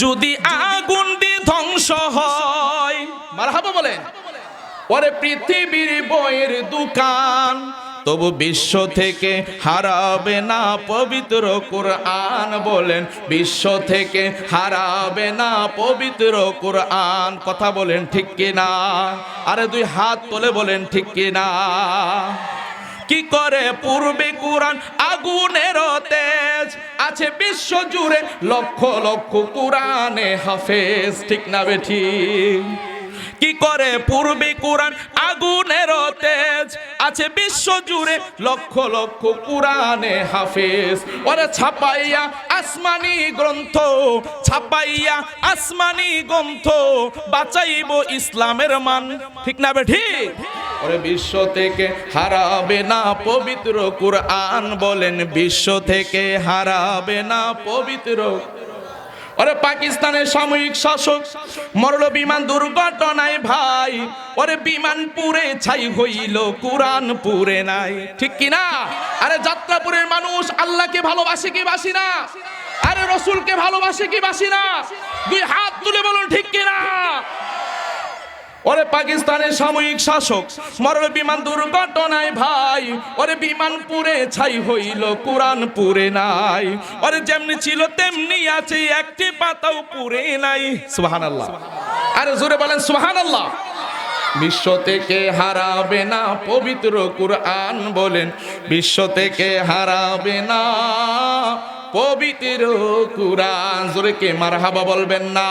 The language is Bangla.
যদি আগুন দিয়ে ধ্বংস হয়, মারহাবা বলেন। ওরে পৃথিবীর বইয়ের দোকান, তবু বিশ্ব থেকে হারাবে না পবিত্র কুরআন। বলেন বিশ্ব থেকে হারাবে না পবিত্র কুরআন। কথা বলেন ঠিক কিনা? আরে দুই হাত তুলে বলেন ঠিক কিনা? কি করে পূর্বে কুরআন আগুনের তেজ, আছে বিশ্ব জুড়ে লক্ষ লক্ষ কুরআনে হাফেজ। ঠিক না বেঠিক? কি করে পূর্বে কুরআন আগুনের তেজ, আছে বিশ্ব জুড়ে লক্ষ লক্ষ কুরআনে হাফেজ। ওরে ছাপাইয়া আসমানি গ্রন্থ, ছাপাইয়া আসমানি গ্রন্থ, বাঁচাইব ইসলামের মান। ঠিক না বেঠিক? ওরে বিশ্ব থেকে হারাবে না পবিত্র কুরআন। বলেন বিশ্ব থেকে হারাবে না পবিত্র। ওরে পাকিস্তানের সাময়িক শাসক মরল বিমান দুর্ঘটনায় ভাই। ওরে বিমান পুড়ে ছাই হইল, কুরআন পুড়ে নাই। ঠিক কিনা? আরে যাত্রাপুরের মানুষ আল্লাহকে ভালোবাসে কি বাসি না? আরে রসুলকে ভালোবাসে কি বাসি না? দুই হাত তুলে বলুন ঠিক কিনা? ওরে পাকিস্তানের সাময়িক শাসক মরল বিমান দুর্ঘটনায় ভাই। ওরে বিমান পুড়ে ছাই হইল, কুরআন পুড়ে নাই। ওরে যেমনি ছিল তেমনি আছে, একটি পাতাও পুড়ে নাই। সুবহানাল্লাহ। আরে জোরে বলেন সুবহানাল্লাহ। বিশ্ব থেকে হারাবে না পবিত্র কুরআন। বলেন বিশ্ব থেকে হারাবে না পবিত্র কুরআন। জোরে কে মারহাবা বলবেন না?